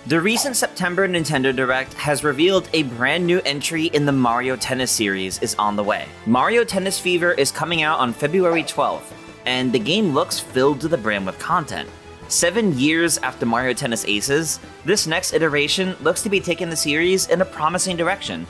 The recent September Nintendo Direct has revealed a brand new entry in the Mario Tennis series is on the way. Mario Tennis Fever is coming out on February 12th, and the game looks filled to the brim with content. 7 years after Mario Tennis Aces, this next iteration looks to be taking the series in a promising direction.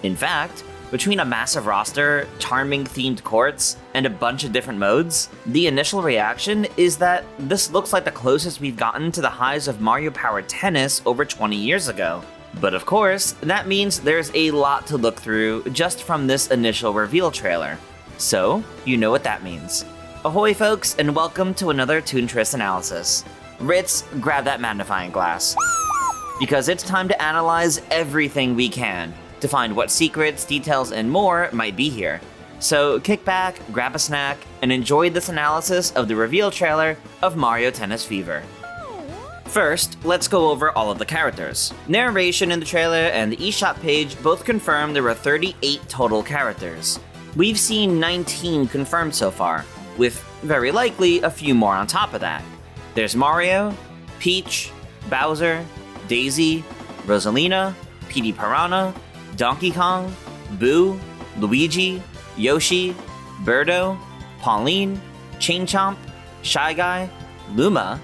In fact, between a massive roster, charming themed courts, and a bunch of different modes, the initial reaction is that this looks like the closest we've gotten to the highs of Mario-powered tennis over 20 years ago. But of course, that means there's a lot to look through just from this initial reveal trailer. So, you know what that means. Ahoy folks, and welcome to another Toontrist analysis. Ritz, grab that magnifying glass. Because it's time to analyze everything we can, to find what secrets, details, and more might be here. So kick back, grab a snack, and enjoy this analysis of the reveal trailer of Mario Tennis Fever. First, let's go over all of the characters. Narration in the trailer and the eShop page both confirm there were 38 total characters. We've seen 19 confirmed so far, with very likely a few more on top of that. There's Mario, Peach, Bowser, Daisy, Rosalina, Petey Piranha, Donkey Kong, Boo, Luigi, Yoshi, Birdo, Pauline, Chain Chomp, Shy Guy, Luma,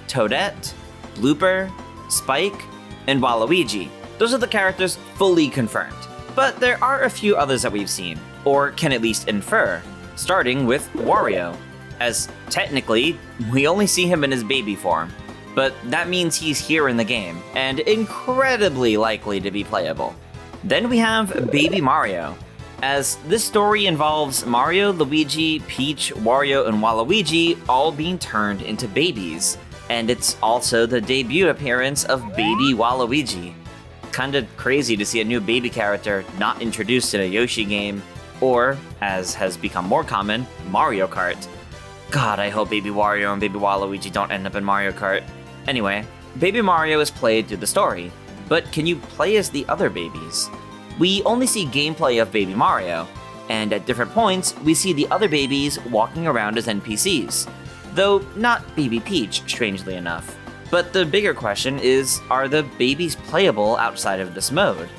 Toadette, Blooper, Spike, and Waluigi. Those are the characters fully confirmed. But there are a few others that we've seen, or can at least infer, starting with Wario, as technically, we only see him in his baby form. But that means he's here in the game, and incredibly likely to be playable. Then we have Baby Mario, as this story involves Mario, Luigi, Peach, Wario, and Waluigi all being turned into babies, and it's also the debut appearance of Baby Waluigi. Kinda crazy to see a new baby character not introduced in a Yoshi game, or, as has become more common, Mario Kart. God, I hope Baby Wario and Baby Waluigi don't end up in Mario Kart. Anyway, Baby Mario is played through the story, but can you play as the other babies? We only see gameplay of Baby Mario, and at different points, we see the other babies walking around as NPCs, though not Baby Peach, strangely enough. But the bigger question is, are the babies playable outside of this mode?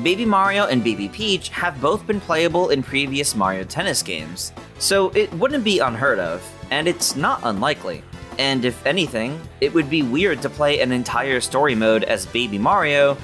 Baby Mario and Baby Peach have both been playable in previous Mario Tennis games, so it wouldn't be unheard of, and it's not unlikely. And if anything, it would be weird to play an entire story mode as Baby Mario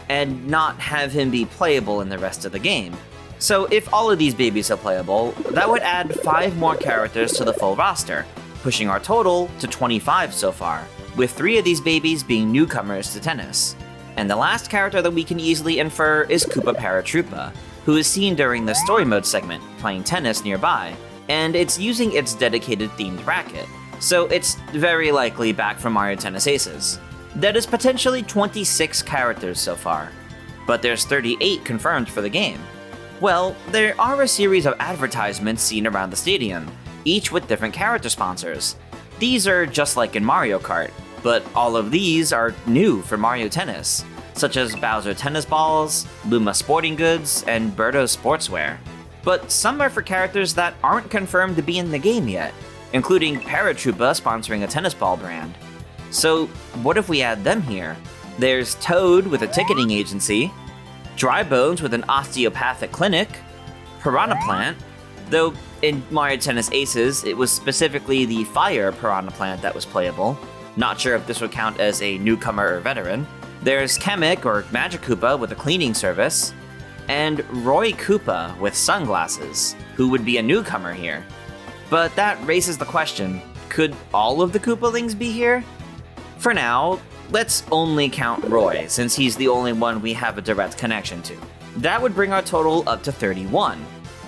and not have him be playable in the rest of the game. So if all of these babies are playable, that would add 5 more characters to the full roster, pushing our total to 25 so far, with 3 of these babies being newcomers to tennis. And the last character that we can easily infer is Koopa Paratroopa, who is seen during the story mode segment, playing tennis nearby, and it's using its dedicated themed racket. So it's very likely back from Mario Tennis Aces. That is potentially 26 characters so far, but there's 38 confirmed for the game. Well, there are a series of advertisements seen around the stadium, each with different character sponsors. These are just like in Mario Kart, but all of these are new for Mario Tennis, such as Bowser Tennis Balls, Luma Sporting Goods, and Birdo Sportswear. But some are for characters that aren't confirmed to be in the game yet, including Paratroopa sponsoring a tennis ball brand. So what if we add them here? There's Toad with a ticketing agency, Dry Bones with an osteopathic clinic, Piranha Plant, though in Mario Tennis Aces it was specifically the Fire Piranha Plant that was playable. Not sure if this would count as a newcomer or veteran. There's Kamek or Magic Koopa with a cleaning service, and Roy Koopa with sunglasses, who would be a newcomer here. But that raises the question, could all of the Koopalings be here? For now, let's only count Roy, since he's the only one we have a direct connection to. That would bring our total up to 31.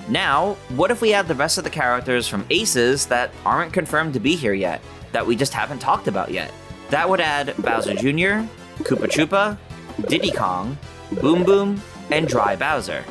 Now, what if we add the rest of the characters from Aces that aren't confirmed to be here yet, that we just haven't talked about yet? That would add Bowser Jr., Koopa Troopa, Diddy Kong, Boom Boom, and Dry Bowser.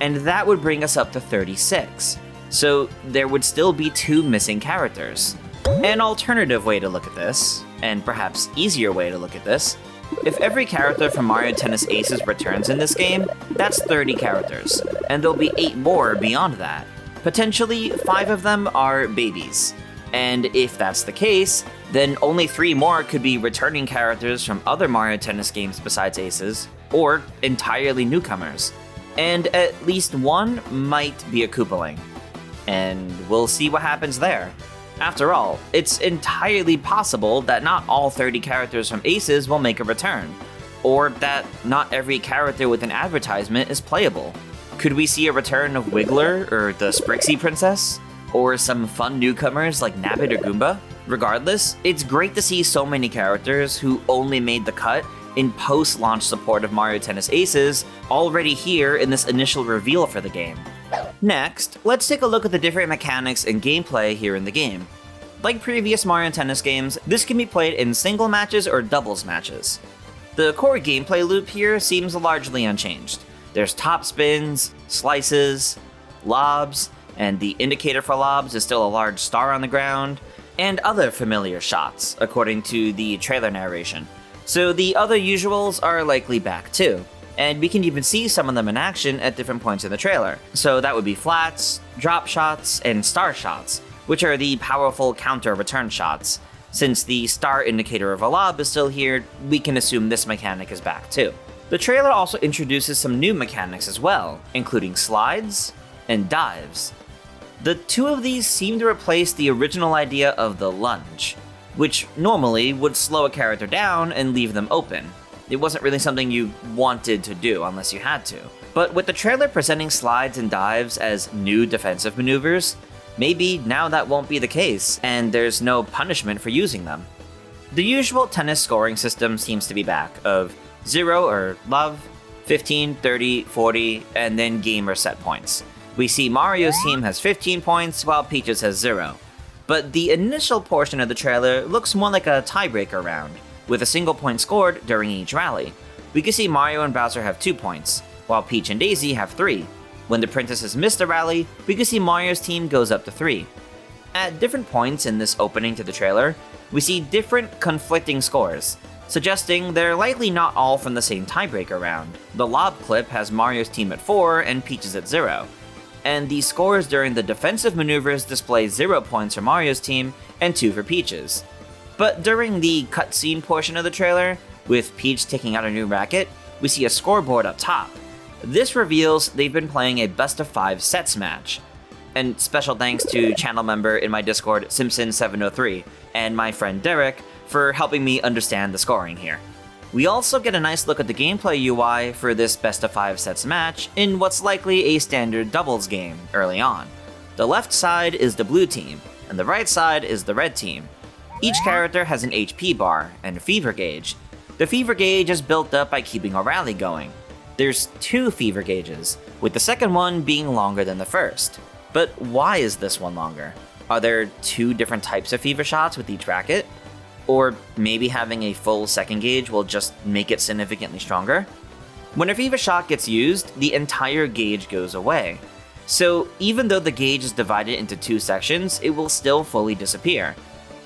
And that would bring us up to 36. So there would still be 2 missing characters. An alternative way to look at this, and perhaps easier way to look at this, if every character from Mario Tennis Aces returns in this game, that's 30 characters, and there'll be 8 more beyond that. Potentially, 5 of them are babies. And if that's the case, then only 3 more could be returning characters from other Mario Tennis games besides Aces, or entirely newcomers. And at least 1 might be a Koopaling. And we'll see what happens there. After all, it's entirely possible that not all 30 characters from Aces will make a return, or that not every character with an advertisement is playable. Could we see a return of Wiggler or the Sprixie Princess? Or some fun newcomers like Nabbit or Goomba? Regardless, it's great to see so many characters who only made the cut in post-launch support of Mario Tennis Aces already here in this initial reveal for the game. Next, let's take a look at the different mechanics and gameplay here in the game. Like previous Mario Tennis games, this can be played in single matches or doubles matches. The core gameplay loop here seems largely unchanged. There's top spins, slices, lobs, and the indicator for lobs is still a large star on the ground, and other familiar shots, according to the trailer narration. So the other usuals are likely back too, and we can even see some of them in action at different points in the trailer. So that would be flats, drop shots, and star shots, which are the powerful counter return shots. Since the star indicator of a lob is still here, we can assume this mechanic is back too. The trailer also introduces some new mechanics as well, including slides and dives. The 2 of these seem to replace the original idea of the lunge, which normally would slow a character down and leave them open. It wasn't really something you wanted to do unless you had to. But with the trailer presenting slides and dives as new defensive maneuvers, maybe now that won't be the case, and there's no punishment for using them. The usual tennis scoring system seems to be back, of 0 or love, 15, 30, 40, and then game or set points. We see Mario's team has 15 points, while Peach's has 0. But the initial portion of the trailer looks more like a tiebreaker round, with a single point scored during each rally. We can see Mario and Bowser have 2 points, while Peach and Daisy have 3. When the princesses missed a rally, we can see Mario's team goes up to 3. At different points in this opening to the trailer, we see different conflicting scores, suggesting they're likely not all from the same tiebreaker round. The lob clip has Mario's team at 4 and Peach's at 0. And the scores during the defensive maneuvers display 0 points for Mario's team and 2 for Peach's. But during the cutscene portion of the trailer, with Peach taking out a new racket, we see a scoreboard up top. This reveals they've been playing a best of 5 sets match. And special thanks to channel member in my Discord, Simpson703, and my friend Derek for helping me understand the scoring here. We also get a nice look at the gameplay UI for this best of 5 sets match in what's likely a standard doubles game early on. The left side is the blue team, and the right side is the red team. Each character has an HP bar and a fever gauge. The fever gauge is built up by keeping a rally going. There's 2 fever gauges, with the second one being longer than the first. But why is this one longer? Are there 2 different types of fever shots with each racket? Or maybe having a full second gauge will just make it significantly stronger? When a fever shot gets used, the entire gauge goes away. So even though the gauge is divided into 2 sections, it will still fully disappear.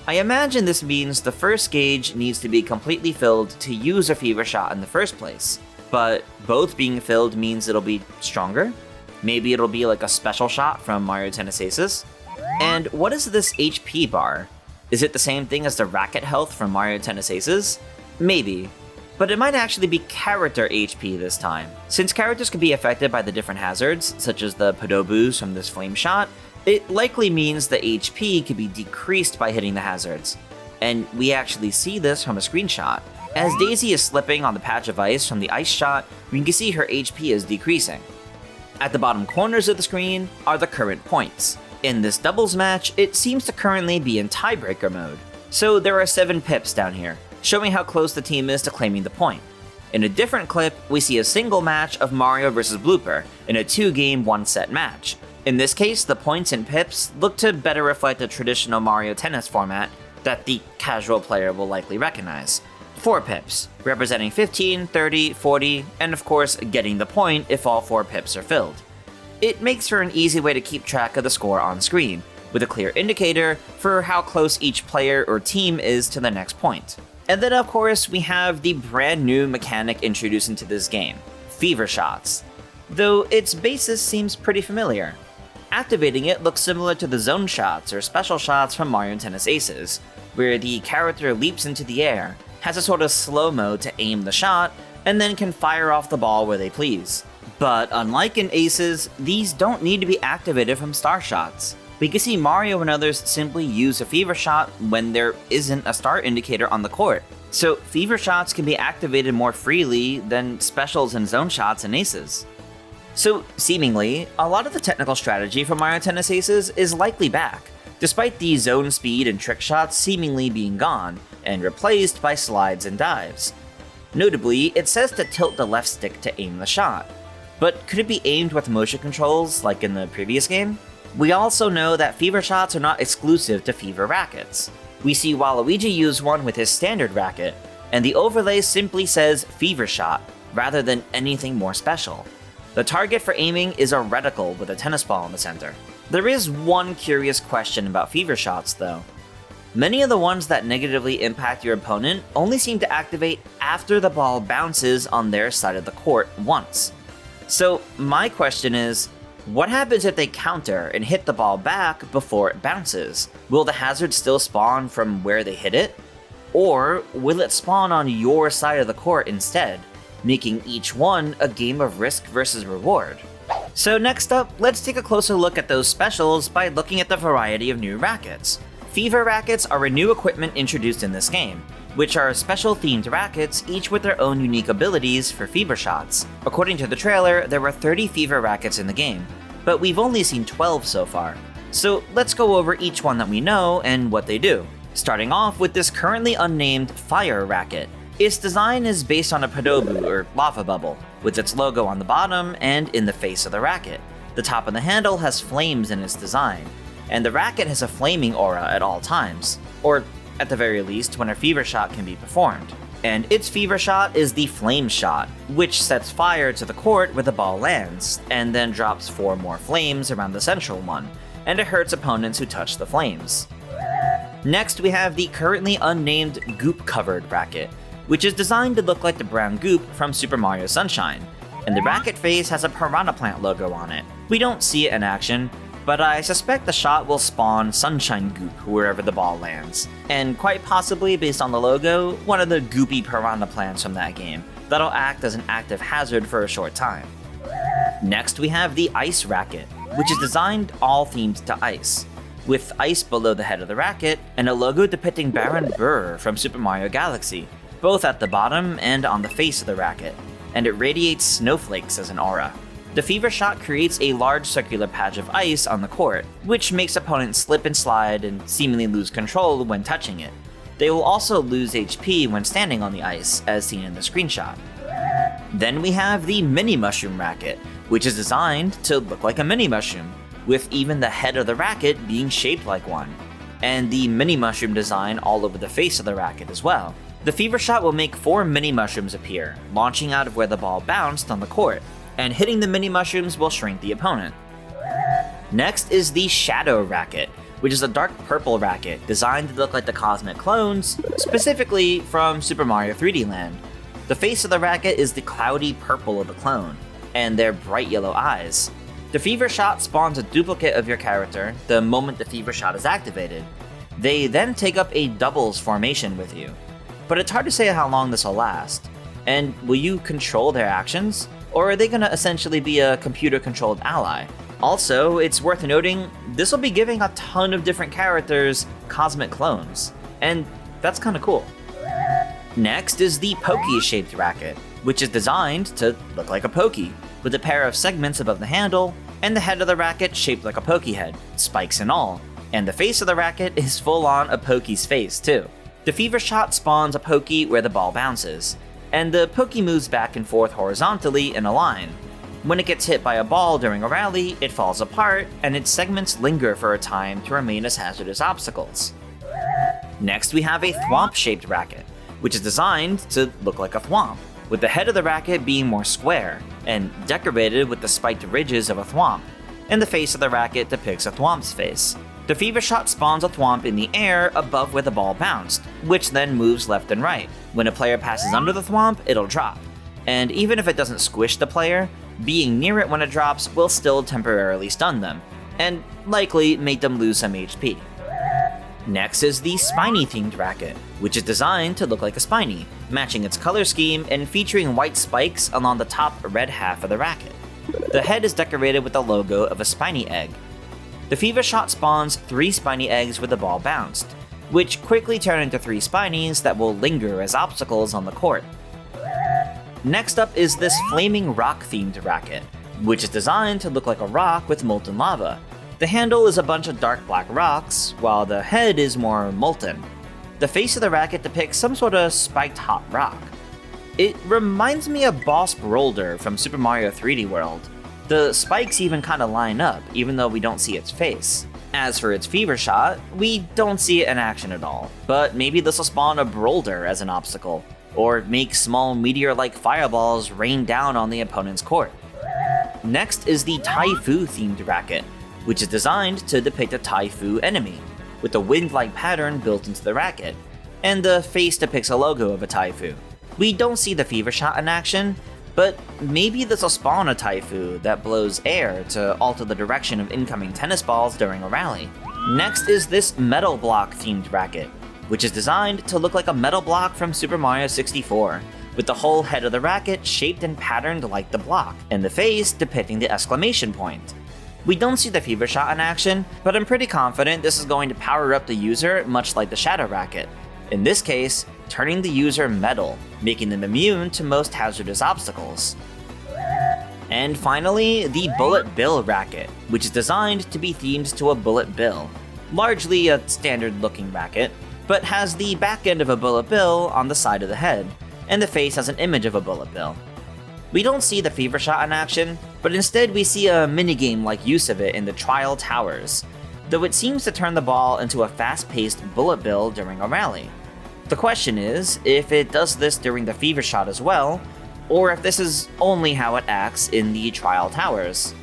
I imagine this means the first gauge needs to be completely filled to use a fever shot in the first place. But both being filled means it'll be stronger? Maybe it'll be like a special shot from Mario Tennis Aces? And what is this HP bar? Is it the same thing as the racket health from Mario Tennis Aces? Maybe, but it might actually be character HP this time. Since characters can be affected by the different hazards, such as the Podoboos from this flame shot, it likely means the HP can be decreased by hitting the hazards. And we actually see this from a screenshot. As Daisy is slipping on the patch of ice from the ice shot, we can see her HP is decreasing. At the bottom corners of the screen are the current points. In this doubles match, it seems to currently be in tiebreaker mode. So there are 7 pips down here, showing how close the team is to claiming the point. In a different clip, we see a single match of Mario vs. Blooper in a 2-game 1-set match. In this case, the points and pips look to better reflect the traditional Mario Tennis format that the casual player will likely recognize. 4 pips, representing 15, 30, 40, and of course getting the point if all 4 pips are filled. It makes for an easy way to keep track of the score on screen, with a clear indicator for how close each player or team is to the next point. And then of course we have the brand new mechanic introduced into this game, fever shots, though its basis seems pretty familiar. Activating it looks similar to the zone shots or special shots from Mario Tennis Aces, where the character leaps into the air, has a sort of slow-mo to aim the shot, and then can fire off the ball where they please. But unlike in Aces, these don't need to be activated from star shots. We can see Mario and others simply use a fever shot when there isn't a star indicator on the court. So fever shots can be activated more freely than specials and zone shots in Aces. So seemingly, a lot of the technical strategy for Mario Tennis Aces is likely back, despite the zone speed and trick shots seemingly being gone, and replaced by slides and dives. Notably, it says to tilt the left stick to aim the shot, but could it be aimed with motion controls like in the previous game? We also know that fever shots are not exclusive to fever rackets. We see Waluigi use one with his standard racket, and the overlay simply says fever shot, rather than anything more special. The target for aiming is a reticle with a tennis ball in the center. There is one curious question about fever shots though. Many of the ones that negatively impact your opponent only seem to activate after the ball bounces on their side of the court once. So my question is, what happens if they counter and hit the ball back before it bounces? Will the hazard still spawn from where they hit it? Or will it spawn on your side of the court instead, making each one a game of risk versus reward? So next up, let's take a closer look at those specials by looking at the variety of new rackets. Fever rackets are a new equipment introduced in this game, which are special themed rackets, each with their own unique abilities for fever shots. According to the trailer, there were 30 fever rackets in the game, but we've only seen 12 so far. So let's go over each one that we know and what they do. Starting off with this currently unnamed Fire Racket. Its design is based on a Podoboo, or lava bubble, with its logo on the bottom and in the face of the racket. The top of the handle has flames in its design, and the racket has a flaming aura at all times, or at the very least when a fever shot can be performed. And its fever shot is the Flame Shot, which sets fire to the court where the ball lands, and then drops 4 more flames around the central one, and it hurts opponents who touch the flames. Next we have the currently unnamed Goop Covered Racket, which is designed to look like the brown goop from Super Mario Sunshine, and the racket face has a Piranha Plant logo on it. We don't see it in action, but I suspect the shot will spawn Sunshine Goop wherever the ball lands, and quite possibly, based on the logo, one of the goopy piranha plants from that game that'll act as an active hazard for a short time. Next we have the Ice Racket, which is designed all themed to ice, with ice below the head of the racket and a logo depicting Baron Burr from Super Mario Galaxy, both at the bottom and on the face of the racket, and it radiates snowflakes as an aura. The fever shot creates a large circular patch of ice on the court, which makes opponents slip and slide and seemingly lose control when touching it. They will also lose HP when standing on the ice, as seen in the screenshot. Then we have the Mini Mushroom Racket, which is designed to look like a mini mushroom, with even the head of the racket being shaped like one, and the mini mushroom design all over the face of the racket as well. The fever shot will make 4 mini mushrooms appear, launching out of where the ball bounced on the court, and hitting the mini mushrooms will shrink the opponent. Next is the Shadow Racket, which is a dark purple racket designed to look like the Cosmic Clones, specifically from Super Mario 3D Land. The face of the racket is the cloudy purple of the clone, and their bright yellow eyes. The fever shot spawns a duplicate of your character the moment the fever shot is activated. They then take up a doubles formation with you, but it's hard to say how long this will last. And will you control their actions? Or are they going to essentially be a computer-controlled ally? Also, it's worth noting, this will be giving a ton of different characters Cosmic Clones, and that's kinda cool. Next is the Pokey-shaped racket, which is designed to look like a Pokey, with a pair of segments above the handle, and the head of the racket shaped like a Pokey head, spikes and all, and the face of the racket is full-on a Pokey's face too. The fever shot spawns a Pokey where the ball bounces, and the Pokey moves back and forth horizontally in a line. When it gets hit by a ball during a rally, it falls apart, and its segments linger for a time to remain as hazardous obstacles. Next we have a Thwomp-shaped racket, which is designed to look like a thwomp, with the head of the racket being more square, and decorated with the spiked ridges of a thwomp, and the face of the racket depicts a thwomp's face. The fever shot spawns a thwomp in the air above where the ball bounced, which then moves left and right. When a player passes under the thwomp, it'll drop. And even if it doesn't squish the player, being near it when it drops will still temporarily stun them. and likely made them lose some HP. Next is the Spiny-themed racket, which is designed to look like a Spiny, matching its color scheme and featuring white spikes along the top red half of the racket. The head is decorated with the logo of a Spiny egg. The Fever Shot spawns 3 Spiny eggs with the ball bounced, which quickly turn into 3 Spinies that will linger as obstacles on the court. Next up is this Flaming Rock-themed racket, which is designed to look like a rock with molten lava. The handle is a bunch of dark black rocks, while the head is more molten. The face of the racket depicts some sort of spiked hot rock. It reminds me of Boss Boulder from Super Mario 3D World. The spikes even kinda line up, even though we don't see its face. As for its Fever Shot, we don't see it in action at all, but maybe this will spawn a Boulder as an obstacle, or make small meteor-like fireballs rain down on the opponent's court. Next is the Taifu-themed racket, which is designed to depict a Taifu enemy, with a wind-like pattern built into the racket, and the face depicts a logo of a Taifu. We don't see the Fever Shot in action, but maybe this will spawn a Taifu that blows air to alter the direction of incoming tennis balls during a rally. Next is this Metal Block-themed racket, which is designed to look like a metal block from Super Mario 64, with the whole head of the racket shaped and patterned like the block, and the face depicting the exclamation point. We don't see the Fever Shot in action, but I'm pretty confident this is going to power up the user much like the Shadow Racket. In this case, turning the user metal, making them immune to most hazardous obstacles. And finally, the Bullet Bill racket, which is designed to be themed to a bullet bill. Largely a standard looking racket, but has the back end of a bullet bill on the side of the head, and the face has an image of a bullet bill. We don't see the Fever Shot in action, but instead we see a minigame-like use of it in the Trial Towers, though it seems to turn the ball into a fast-paced bullet bill during a rally. The question is if it does this during the Fever Shot as well, or if this is only how it acts in the Trial Towers.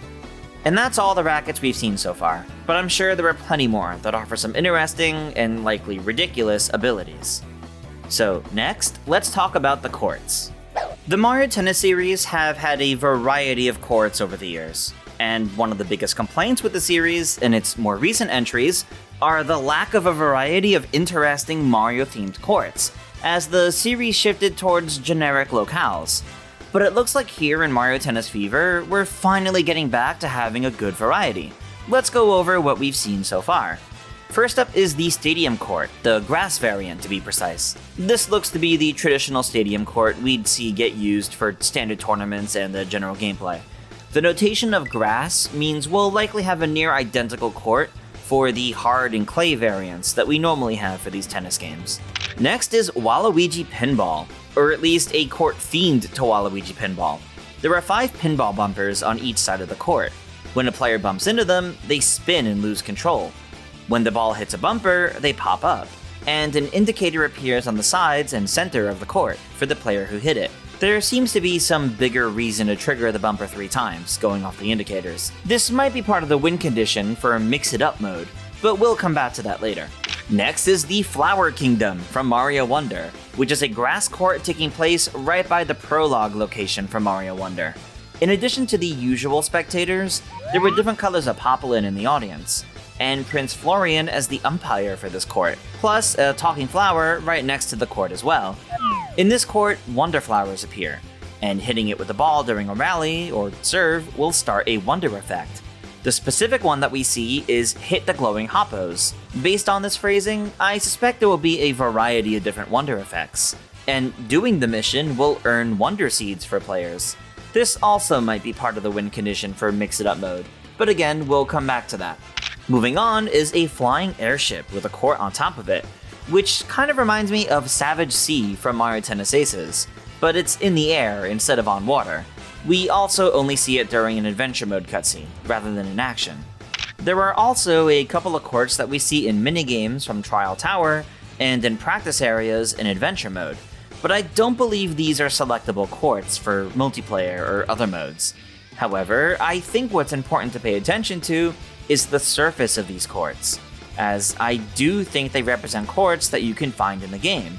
And that's all the rackets we've seen so far, but I'm sure there are plenty more that offer some interesting and likely ridiculous abilities. So next, let's talk about the courts. The Mario Tennis series have had a variety of courts over the years, and one of the biggest complaints with the series in its more recent entries are the lack of a variety of interesting Mario-themed courts, as the series shifted towards generic locales. But it looks like here in Mario Tennis Fever, we're finally getting back to having a good variety. Let's go over what we've seen so far. First up is the Stadium Court, the grass variant to be precise. This looks to be the traditional stadium court we'd see get used for standard tournaments and the general gameplay. The notation of grass means we'll likely have a near identical court for the hard and clay variants that we normally have for these tennis games. Next is Waluigi Pinball, or at least a court themed to Waluigi Pinball. There are 5 pinball bumpers on each side of the court. When a player bumps into them, they spin and lose control. When the ball hits a bumper, they pop up, and an indicator appears on the sides and center of the court for the player who hit it. There seems to be some bigger reason to trigger the bumper 3 times, going off the indicators. This might be part of the win condition for Mix It Up mode, but we'll come back to that later. Next is the Flower Kingdom from Mario Wonder, which is a grass court taking place right by the prologue location from Mario Wonder. In addition to the usual spectators, there were different colors of Poplin in the audience, and Prince Florian as the umpire for this court, plus a talking flower right next to the court as well. In this court, Wonder Flowers appear, and hitting it with the ball during a rally or serve will start a Wonder effect. The specific one that we see is Hit the Glowing Hoppos. Based on this phrasing, I suspect there will be a variety of different Wonder effects, and doing the mission will earn Wonder Seeds for players. This also might be part of the win condition for Mix It Up mode, but again, we'll come back to that. Moving on is a flying airship with a court on top of it, which kind of reminds me of Savage Sea from Mario Tennis Aces, but it's in the air instead of on water. We also only see it during an adventure mode cutscene, rather than in action. There are also a couple of courts that we see in minigames from Trial Tower and in practice areas in adventure mode, but I don't believe these are selectable courts for multiplayer or other modes. However, I think what's important to pay attention to is the surface of these courts, as I do think they represent courts that you can find in the game.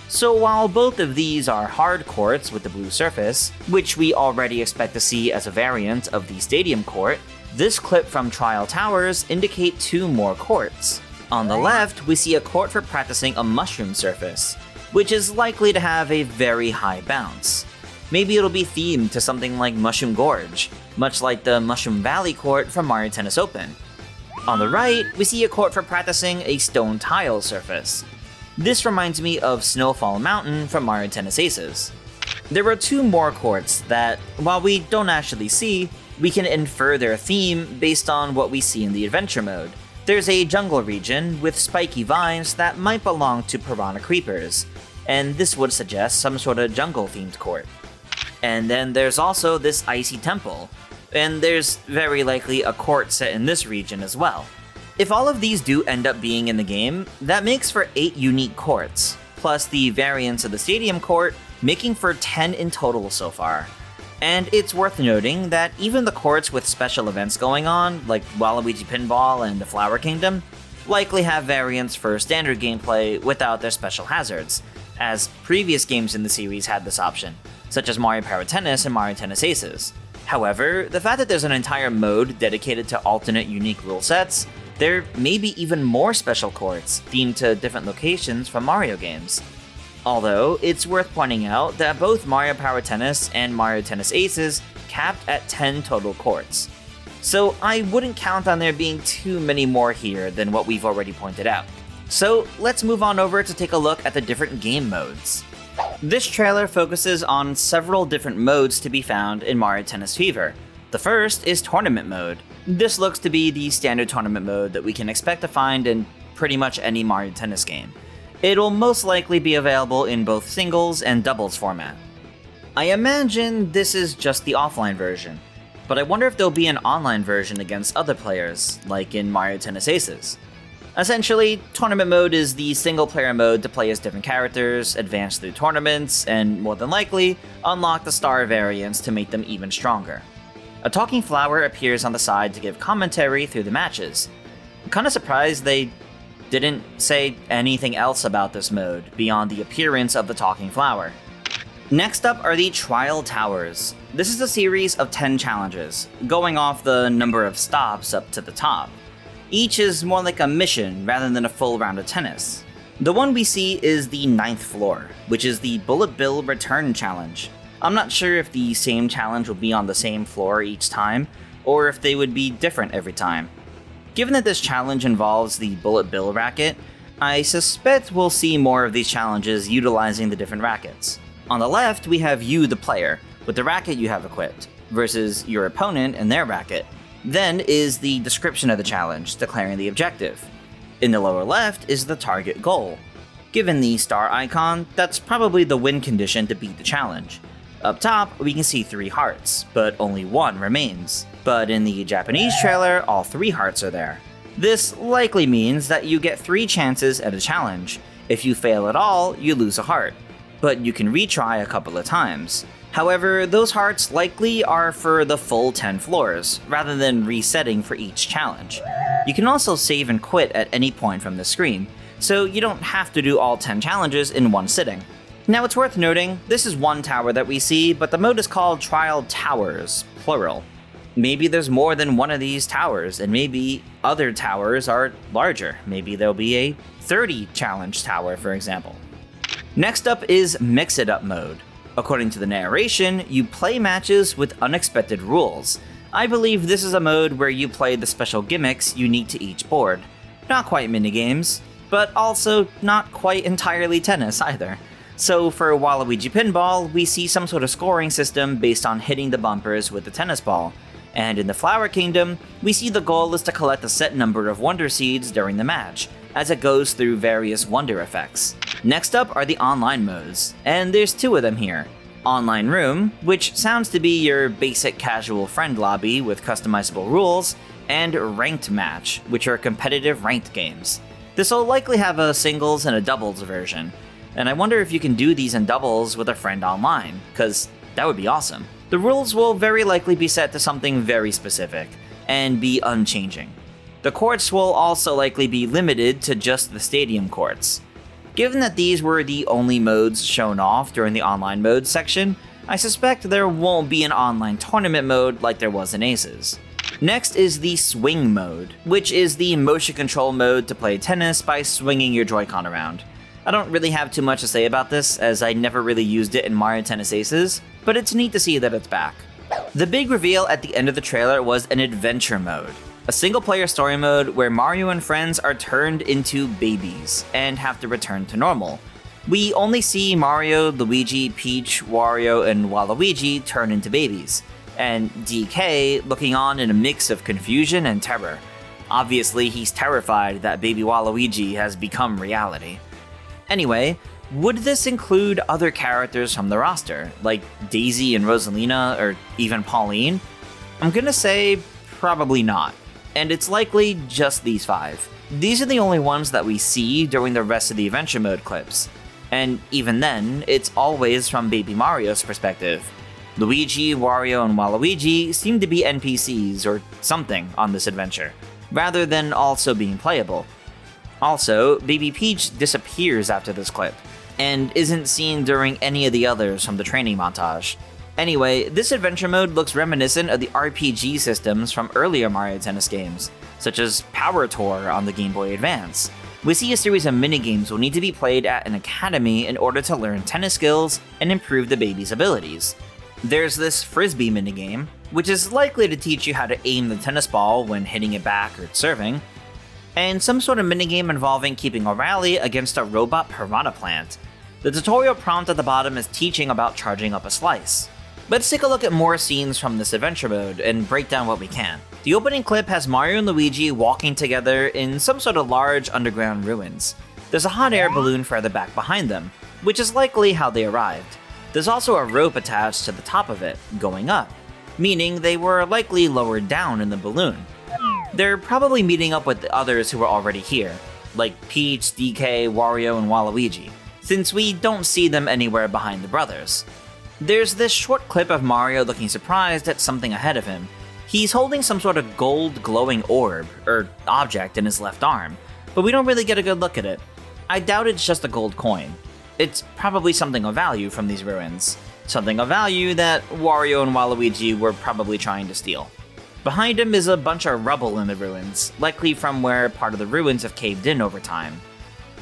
So while both of these are hard courts with the blue surface, which we already expect to see as a variant of the Stadium Court, This clip from Trial Towers indicate 2 more courts. On the left, we see a court for practicing a mushroom surface, which is likely to have a very high bounce. Maybe it'll be themed to something like Mushroom Gorge, much like the Mushroom Valley court from Mario Tennis Open. On the right, we see a court for practicing a stone tile surface. This reminds me of Snowfall Mountain from Mario Tennis Aces. There are 2 more courts that, while we don't actually see, we can infer their theme based on what we see in the adventure mode. There's a jungle region with spiky vines that might belong to piranha creepers, and this would suggest some sort of jungle-themed court. And then there's also this icy temple, and there's very likely a court set in this region as well. If all of these do end up being in the game, that makes for 8 unique courts, plus the variants of the stadium court, making for 10 in total so far. And it's worth noting that even the courts with special events going on, like Waluigi Pinball and the Flower Kingdom, likely have variants for standard gameplay without their special hazards, as previous games in the series had this option, such as Mario Power Tennis and Mario Tennis Aces. However, the fact that there's an entire mode dedicated to alternate unique rule sets, there may be even more special courts themed to different locations from Mario games. Although, it's worth pointing out that both Mario Power Tennis and Mario Tennis Aces capped at 10 total courts. So I wouldn't count on there being too many more here than what we've already pointed out. So let's move on over to take a look at the different game modes. This trailer focuses on several different modes to be found in Mario Tennis Fever. The first is Tournament Mode. This looks to be the standard tournament mode that we can expect to find in pretty much any Mario Tennis game. It'll most likely be available in both singles and doubles format. I imagine this is just the offline version, but I wonder if there'll be an online version against other players, like in Mario Tennis Aces. Essentially, Tournament Mode is the single-player mode to play as different characters, advance through tournaments, and more than likely, unlock the star variants to make them even stronger. A talking flower appears on the side to give commentary through the matches. I'm kinda surprised they didn't say anything else about this mode beyond the appearance of the talking flower. Next up are the Trial Towers. This is a series of 10 challenges, going off the number of stops up to the top. Each is more like a mission rather than a full round of tennis. The one we see is the 9th floor, which is the Bullet Bill Return Challenge. I'm not sure if the same challenge will be on the same floor each time, or if they would be different every time. Given that this challenge involves the Bullet Bill racket, I suspect we'll see more of these challenges utilizing the different rackets. On the left, we have you, the player, with the racket you have equipped, versus your opponent and their racket. Then is the description of the challenge, declaring the objective. In the lower left is the target goal. Given the star icon, that's probably the win condition to beat the challenge. Up top, we can see 3 hearts, but only 1 remains. But in the Japanese trailer, all 3 hearts are there. This likely means that you get 3 chances at a challenge. If you fail at all, you lose a heart. But you can retry a couple of times. However, those hearts likely are for the full 10 floors, rather than resetting for each challenge. You can also save and quit at any point from the screen, so you don't have to do all 10 challenges in one sitting. Now it's worth noting, this is one tower that we see, but the mode is called Trial Towers, plural. Maybe there's more than one of these towers, and maybe other towers are larger. Maybe there'll be a 30 challenge tower, for example. Next up is Mix It Up mode. According to the narration, you play matches with unexpected rules. I believe this is a mode where you play the special gimmicks unique to each board. Not quite minigames, but also not quite entirely tennis either. So for Waluigi Pinball, we see some sort of scoring system based on hitting the bumpers with the tennis ball. And in the Flower Kingdom, we see the goal is to collect a set number of Wonder Seeds during the match, as it goes through various Wonder effects. Next up are the online modes, and there's 2 of them here. Online Room, which sounds to be your basic casual friend lobby with customizable rules, and Ranked Match, which are competitive ranked games. This will likely have a singles and a doubles version, and I wonder if you can do these in doubles with a friend online, cause that would be awesome. The rules will very likely be set to something very specific, and be unchanging. The courts will also likely be limited to just the stadium courts. Given that these were the only modes shown off during the online mode section, I suspect there won't be an online tournament mode like there was in Aces. Next is the Swing mode, which is the motion control mode to play tennis by swinging your Joy-Con around. I don't really have too much to say about this, as I never really used it in Mario Tennis Aces, but it's neat to see that it's back. The big reveal at the end of the trailer was an Adventure mode, a single-player story mode where Mario and friends are turned into babies and have to return to normal. We only see Mario, Luigi, Peach, Wario, and Waluigi turn into babies, and DK looking on in a mix of confusion and terror. Obviously, he's terrified that baby Waluigi has become reality. Anyway, would this include other characters from the roster, like Daisy and Rosalina, or even Pauline? I'm gonna say probably not, and it's likely just these 5. These are the only ones that we see during the rest of the Adventure Mode clips, and even then, it's always from Baby Mario's perspective. Luigi, Wario, and Waluigi seem to be NPCs or something on this adventure, rather than also being playable. Also, Baby Peach disappears after this clip, and isn't seen during any of the others from the training montage. Anyway, this adventure mode looks reminiscent of the RPG systems from earlier Mario Tennis games, such as Power Tour on the Game Boy Advance. We see a series of minigames will need to be played at an academy in order to learn tennis skills and improve the baby's abilities. There's this Frisbee minigame, which is likely to teach you how to aim the tennis ball when hitting it back or serving, and some sort of minigame involving keeping a rally against a robot piranha plant. The tutorial prompt at the bottom is teaching about charging up a slice. Let's take a look at more scenes from this adventure mode and break down what we can. The opening clip has Mario and Luigi walking together in some sort of large underground ruins. There's a hot air balloon further back behind them, which is likely how they arrived. There's also a rope attached to the top of it, going up, meaning they were likely lowered down in the balloon. They're probably meeting up with the others who were already here, like Peach, DK, Wario, and Waluigi, since we don't see them anywhere behind the brothers. There's this short clip of Mario looking surprised at something ahead of him. He's holding some sort of gold glowing orb, or object in his left arm, but we don't really get a good look at it. I doubt it's just a gold coin. It's probably something of value from these ruins. Something of value that Wario and Waluigi were probably trying to steal. Behind him is a bunch of rubble in the ruins, likely from where part of the ruins have caved in over time.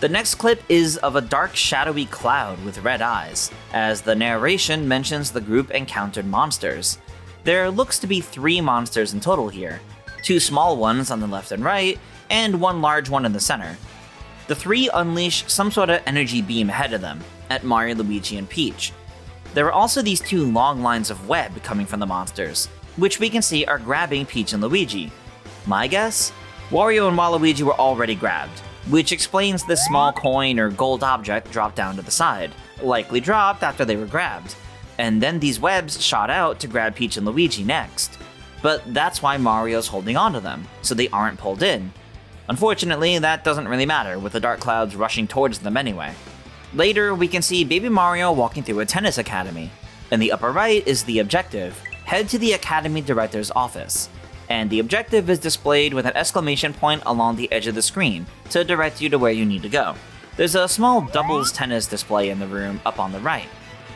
The next clip is of a dark shadowy cloud with red eyes, as the narration mentions the group encountered monsters. There looks to be 3 monsters in total here, 2 small ones on the left and right, and 1 large one in the center. The 3 unleash some sort of energy beam ahead of them, at Mario, Luigi, and Peach. There are also these 2 long lines of web coming from the monsters, which we can see are grabbing Peach and Luigi. My guess? Wario and Waluigi were already grabbed, which explains this small coin or gold object dropped down to the side, likely dropped after they were grabbed, and then these webs shot out to grab Peach and Luigi next. But that's why Mario's holding onto them, so they aren't pulled in. Unfortunately, that doesn't really matter with the dark clouds rushing towards them anyway. Later, we can see Baby Mario walking through a tennis academy. In the upper right is the objective: head to the academy director's office. And the objective is displayed with an exclamation point along the edge of the screen to direct you to where you need to go. There's a small doubles tennis display in the room up on the right,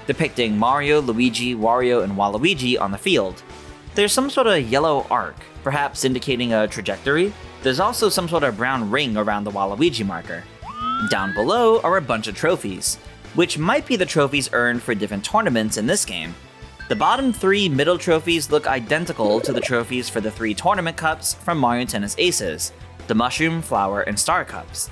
depicting Mario, Luigi, Wario, and Waluigi on the field. There's some sort of yellow arc, perhaps indicating a trajectory. There's also some sort of brown ring around the Waluigi marker. Down below are a bunch of trophies, which might be the trophies earned for different tournaments in this game. The bottom 3 middle trophies look identical to the trophies for the 3 tournament cups from Mario Tennis Aces, the Mushroom, Flower, and Star Cups.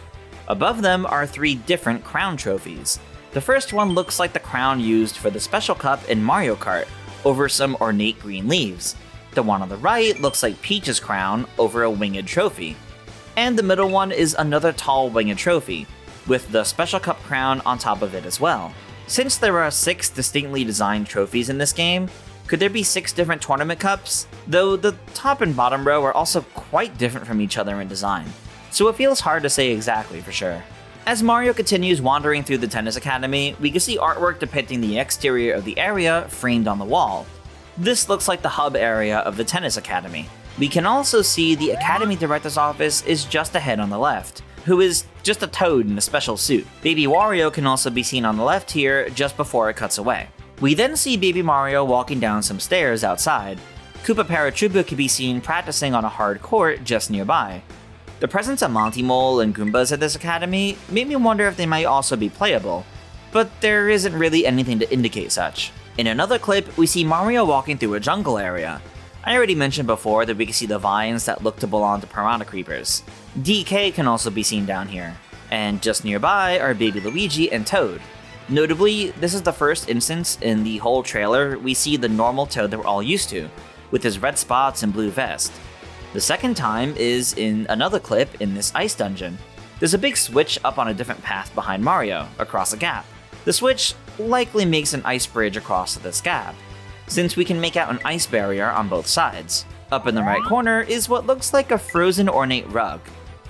Above them are 3 different crown trophies. The first one looks like the crown used for the Special Cup in Mario Kart, over some ornate green leaves. The one on the right looks like Peach's crown over a winged trophy. And the middle one is another tall winged trophy, with the Special Cup crown on top of it as well. Since there are 6 distinctly designed trophies in this game, could there be 6 different tournament cups? Though the top and bottom row are also quite different from each other in design, so it feels hard to say exactly for sure. As Mario continues wandering through the tennis academy, we can see artwork depicting the exterior of the area framed on the wall. This looks like the hub area of the tennis academy. We can also see the academy director's office is just ahead on the left, who is just a toad in a special suit. Baby Wario can also be seen on the left here just before it cuts away. We then see Baby Mario walking down some stairs outside. Koopa Paratroopa can be seen practicing on a hard court just nearby. The presence of Monty Mole and Goombas at this academy made me wonder if they might also be playable, but there isn't really anything to indicate such. In another clip, we see Mario walking through a jungle area. I already mentioned before that we can see the vines that look to belong to piranha creepers. DK can also be seen down here, and just nearby are Baby Luigi and Toad. Notably, this is the first instance in the whole trailer we see the normal Toad that we're all used to, with his red spots and blue vest. The second time is in another clip in this ice dungeon. There's a big switch up on a different path behind Mario, across a gap. The switch likely makes an ice bridge across this gap, since we can make out an ice barrier on both sides. Up in the right corner is what looks like a frozen ornate rug.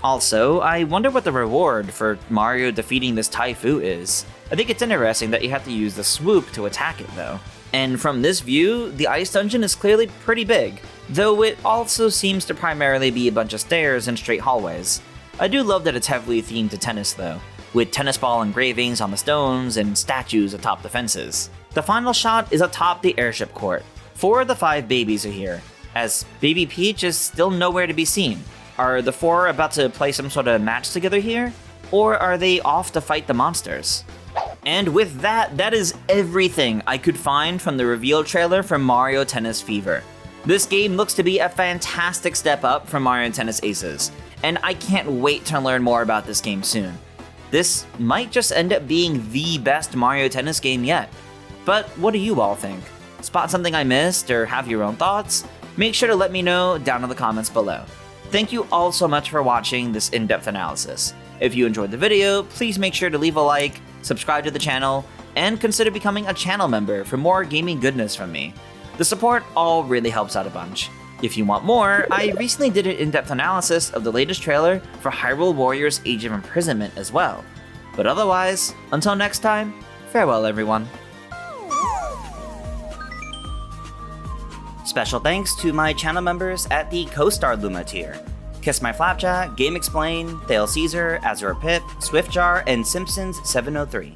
Also, I wonder what the reward for Mario defeating this Taifu is. I think it's interesting that you have to use the swoop to attack it though. And from this view, the ice dungeon is clearly pretty big, though it also seems to primarily be a bunch of stairs and straight hallways. I do love that it's heavily themed to tennis though, with tennis ball engravings on the stones and statues atop the fences. The final shot is atop the airship court. 4 of the 5 babies are here, as Baby Peach is still nowhere to be seen. Are the 4 about to play some sort of match together here? Or are they off to fight the monsters? And with that, that is everything I could find from the reveal trailer for Mario Tennis Fever. This game looks to be a fantastic step up from Mario Tennis Aces, and I can't wait to learn more about this game soon. This might just end up being the best Mario Tennis game yet. But what do you all think? Spot something I missed or have your own thoughts? Make sure to let me know down in the comments below. Thank you all so much for watching this in-depth analysis. If you enjoyed the video, please make sure to leave a like, subscribe to the channel, and consider becoming a channel member for more gaming goodness from me. The support all really helps out a bunch. If you want more, I recently did an in-depth analysis of the latest trailer for Hyrule Warriors Age of Imprisonment as well. But otherwise, until next time, farewell everyone. Special thanks to my channel members at the Co-Star Luma tier: Kiss My Flapjack, Game Explain, Thale Caesar, Azure Pip, Swiftjar, and Simpsons703.